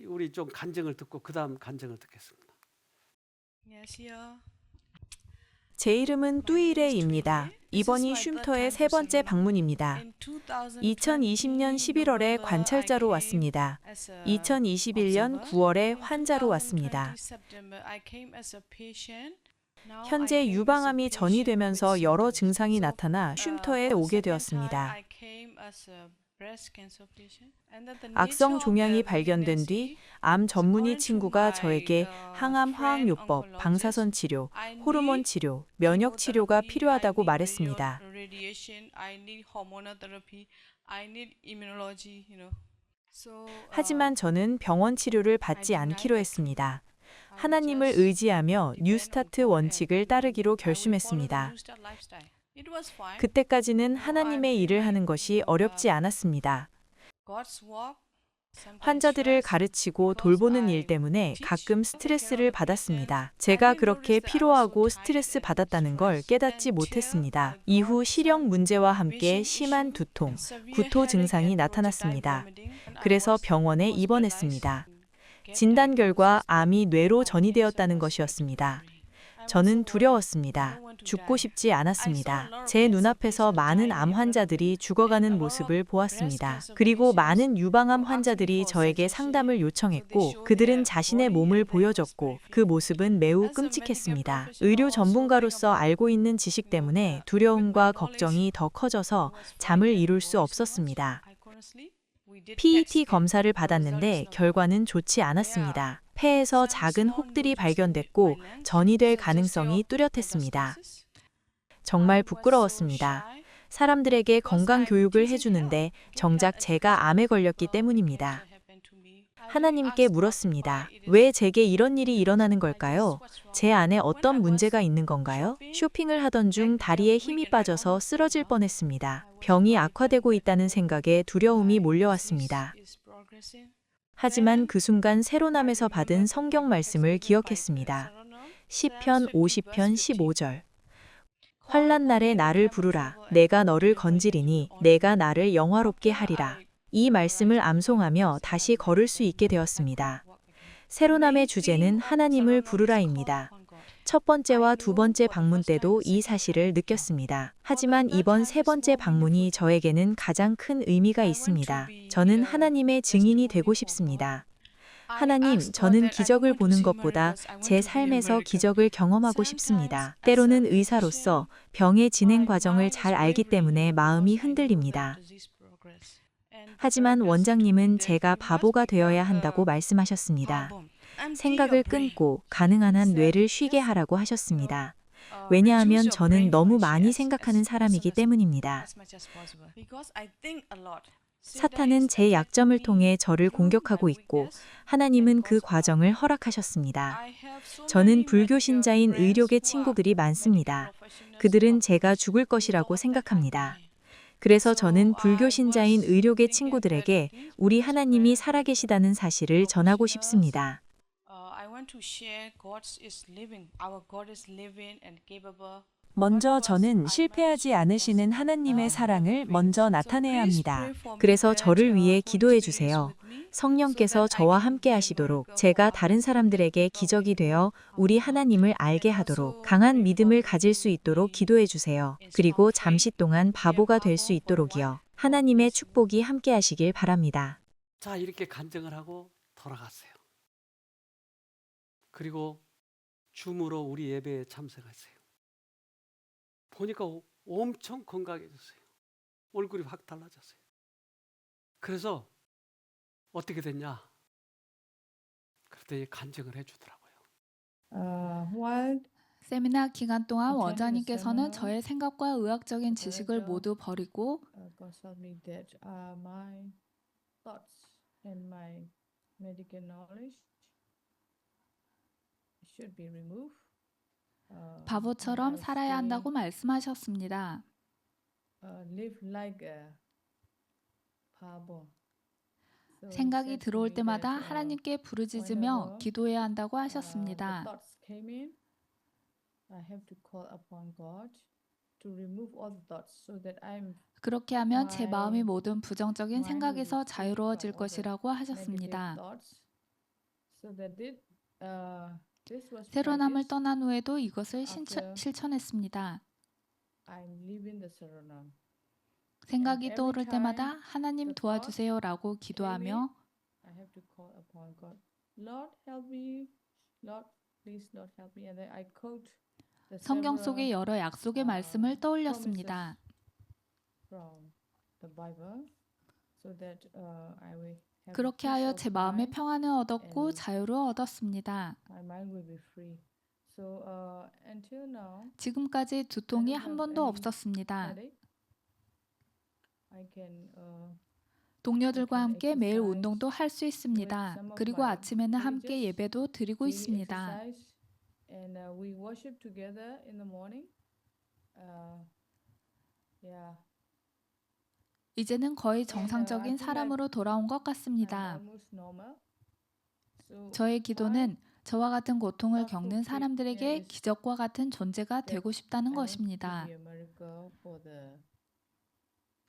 우리 좀 간증을 듣고 그 다음 간증을 듣겠습니다. 안녕하세요. 제 이름은 뚜이레입니다. 이번이 쉼터의 세 번째 방문입니다. 2020년 11월에 관찰자로 왔습니다. 2021년 9월에 환자로 왔습니다. 현재 유방암이 전이되면서 여러 증상이 나타나 쉼터에 오게 되었습니다. 악성 종양이 발견된 뒤 암 전문의 친구가 저에게 항암 화학요법, 방사선 치료, 호르몬 치료, 면역 치료가 필요하다고 말했습니다. 하지만 저는 병원 치료를 받지 않기로 했습니다. 하나님을 의지하며 뉴스타트 원칙을 따르기로 결심했습니다. 그때까지는 하나님의 일을 하는 것이 어렵지 않았습니다. 환자들을 가르치고 돌보는 일 때문에 가끔 스트레스를 받았습니다. 제가 그렇게 피로하고 스트레스 받았다는 걸 깨닫지 못했습니다. 이후 시력 문제와 함께 심한 두통, 구토 증상이 나타났습니다. 그래서 병원에 입원했습니다. 진단 결과 암이 뇌로 전이되었다는 것이었습니다. 저는 두려웠습니다. 죽고 싶지 않았습니다. 제 눈앞에서 많은 암 환자들이 죽어가는 모습을 보았습니다. 그리고 많은 유방암 환자들이 저에게 상담을 요청했고 그들은 자신의 몸을 보여줬고 그 모습은 매우 끔찍했습니다. 의료 전문가로서 알고 있는 지식 때문에 두려움과 걱정이 더 커져서 잠을 이룰 수 없었습니다. PET 검사를 받았는데 결과는 좋지 않았습니다. 폐에서 작은 혹들이 발견됐고 전이될 가능성이 뚜렷했습니다. 정말 부끄러웠습니다. 사람들에게 건강 교육을 해주는데 정작 제가 암에 걸렸기 때문입니다. 하나님께 물었습니다. 왜 제게 이런 일이 일어나는 걸까요? 제 안에 어떤 문제가 있는 건가요? 쇼핑을 하던 중 다리에 힘이 빠져서 쓰러질 뻔했습니다. 병이 악화되고 있다는 생각에 두려움이 몰려왔습니다. 하지만 그 순간 새로남에서 받은 성경 말씀을 기억했습니다. 시편 50편 15절. 환난 날에 나를 부르라. 내가 너를 건지리니 내가 나를 영화롭게 하리라. 이 말씀을 암송하며 다시 걸을 수 있게 되었습니다. 새로남의 주제는 하나님을 부르라입니다. 첫 번째와 두 번째 방문 때도 이 사실을 느꼈습니다. 하지만 이번 세 번째 방문이 저에게는 가장 큰 의미가 있습니다. 저는 하나님의 증인이 되고 싶습니다. 하나님, 저는 기적을 보는 것보다 제 삶에서 기적을 경험하고 싶습니다. 때로는 의사로서 병의 진행 과정을 잘 알기 때문에 마음이 흔들립니다. 하지만 원장님은 제가 바보가 되어야 한다고 말씀하셨습니다. 생각을 끊고 가능한 한 뇌를 쉬게 하라고 하셨습니다. 왜냐하면 저는 너무 많이 생각하는 사람이기 때문입니다. 사탄은 제 약점을 통해 저를 공격하고 있고 하나님은 그 과정을 허락하셨습니다. 저는 불교 신자인 의료계 친구들이 많습니다. 그들은 제가 죽을 것이라고 생각합니다. 그래서 저는 불교 신자인 의료계 친구들에게 우리 하나님이 살아계시다는 사실을 전하고 싶습니다. 먼저 저는 실패하지 않으시는 하나님의 사랑을 먼저 나타내야 합니다. 그래서 저를 위해 기도해 주세요. 성령께서 저와 함께 하시도록 제가 다른 사람들에게 기적이 되어 우리 하나님을 알게 하도록 강한 믿음을 가질 수 있도록 기도해 주세요. 그리고 잠시 동안 바보가 될 수 있도록이요. 하나님의 축복이 함께 하시길 바랍니다. 자, 이렇게 간증을 하고 돌아갔어요. 그리고 줌으로 우리 예배에 참석했어요. 보니까 엄청 건강해졌어요. 얼굴이 확 달라졌어요. 그래서 어떻게 됐냐? 그랬더니 간증을 해주더라고요. While 세미나 기간 동안 attending the 원장님께서는 seminar, 저의 생각과 의학적인 지식을 Director 모두 버리고 God told me that my thoughts and my medical knowledge should be removed. 바보처럼 I was 살아야 한다고 doing, 말씀하셨습니다. live like a 바보. So he 생각이 said to 들어올 me 때마다 that, 하나님께 부르짖으며 whenever, 기도해야 한다고 the 하셨습니다. thoughts came in, I have to call upon God to remove all the thoughts so that 그렇게 하면 제 my 마음이 모든 부정적인 mind will be 생각에서 free 자유로워질 from all the 것이라고 negative 하셨습니다. thoughts. So that this was 새로 남을 practiced 떠난 후에도 이것을 after 실천했습니다. I'm leaving the Saranam. 생각이 every 떠오를 때마다 time 하나님 the 도와주세요라고 기도하며 I have to call upon God. Lord, help me. Lord, please, Lord, help me. And then I quote the 성경 several 속의 여러 약속의 말씀을 떠올렸습니다. from the Bible, so that I will have 그렇게 peace 하여 of 제 마음의 mind. 평안을 얻었고 and 자유를 얻었습니다. My mind will be free. So until now, 지금까지 두통이 한 번도 없었습니다. headache, I can 동료들과 I can 함께 매일 exercise 운동도 할 수 있습니다. with some of 그리고 my 아침에는 함께 villages. 예배도 드리고 We 있습니다. exercise and we worship together in the morning. Yeah, 이제는 거의 I 정상적인 feel like 사람으로 돌아온 것 I'm 같습니다. almost normal. So 저의 기도는 저와 같은 고통을 God 겪는 fulfill 사람들에게 is 기적과 같은 존재가 that 되고 싶다는 I want to 것입니다. be a miracle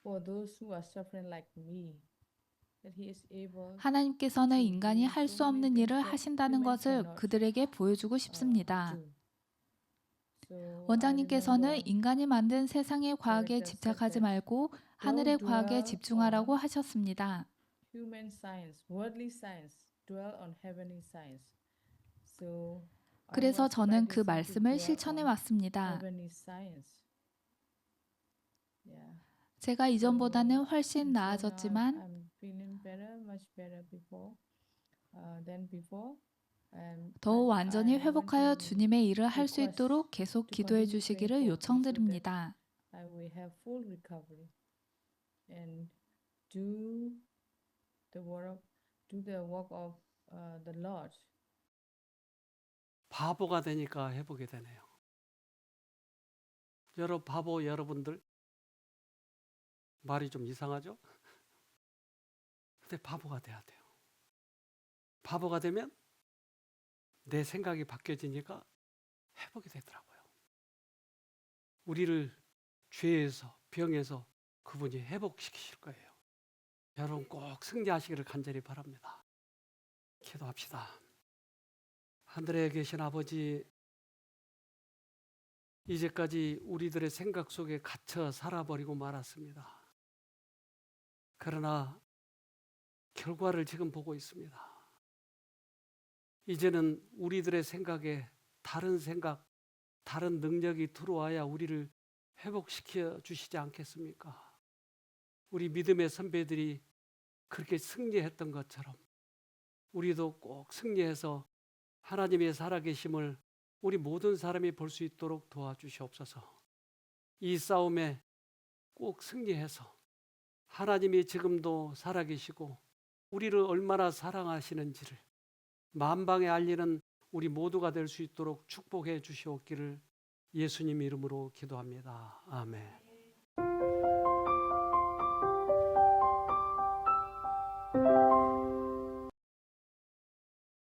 for those who are suffering like me. That He is able 하나님께서는 to 인간이 do 할 so 수 many 없는 things 일을 that 하신다는 human 것을 cannot 그들에게 보여주고 싶습니다. do. So I 원장님께서는 remember 인간이 만든 세상의 과학에 Director said 집착하지 that 말고 하늘의 don't 과학에 dwell 집중하라고 on 하셨습니다. human science, worldly science, dwell on heavenly science. So I 그래서 was 저는 그 practicing to 말씀을 dwell 실천해 on 왔습니다. heavenly science. Yeah. 제가 이전보다는 훨씬 Until now, 나아졌지만 I'm feeling better, much better than before. 더욱 But 완전히 I want 회복하여 to 주님의 일을 할 수 request 있도록 계속 to 기도해 continue praying 주시기를 for me so 요청드립니다. that I will have full recovery and do the work of the Lord. 바보가 되니까 해보게 되네요. 바보 여러분들 말이 좀 이상하죠? 근데 바보가 돼야 돼요. 바보가 되면 내 생각이 바뀌어지니까 해보게 되더라고요. 우리를 죄에서 병에서 그분이 회복시키실 거예요. 여러분 꼭 승리하시기를 간절히 바랍니다. 기도합시다. 하늘에 계신 아버지, 이제까지 우리들의 생각 속에 갇혀 살아버리고 말았습니다. 그러나 결과를 지금 보고 있습니다. 이제는 우리들의 생각에 다른 생각, 다른 능력이 들어와야 우리를 회복시켜 주시지 않겠습니까? 우리 믿음의 선배들이 그렇게 승리했던 것처럼 우리도 꼭 승리해서 하나님의 살아계심을 우리 모든 사람이 볼 수 있도록 도와주시옵소서. 이 싸움에 꼭 승리해서 하나님이 지금도 살아계시고 우리를 얼마나 사랑하시는지를 만방에 알리는 우리 모두가 될 수 있도록 축복해 주시옵기를 예수님 이름으로 기도합니다. 아멘.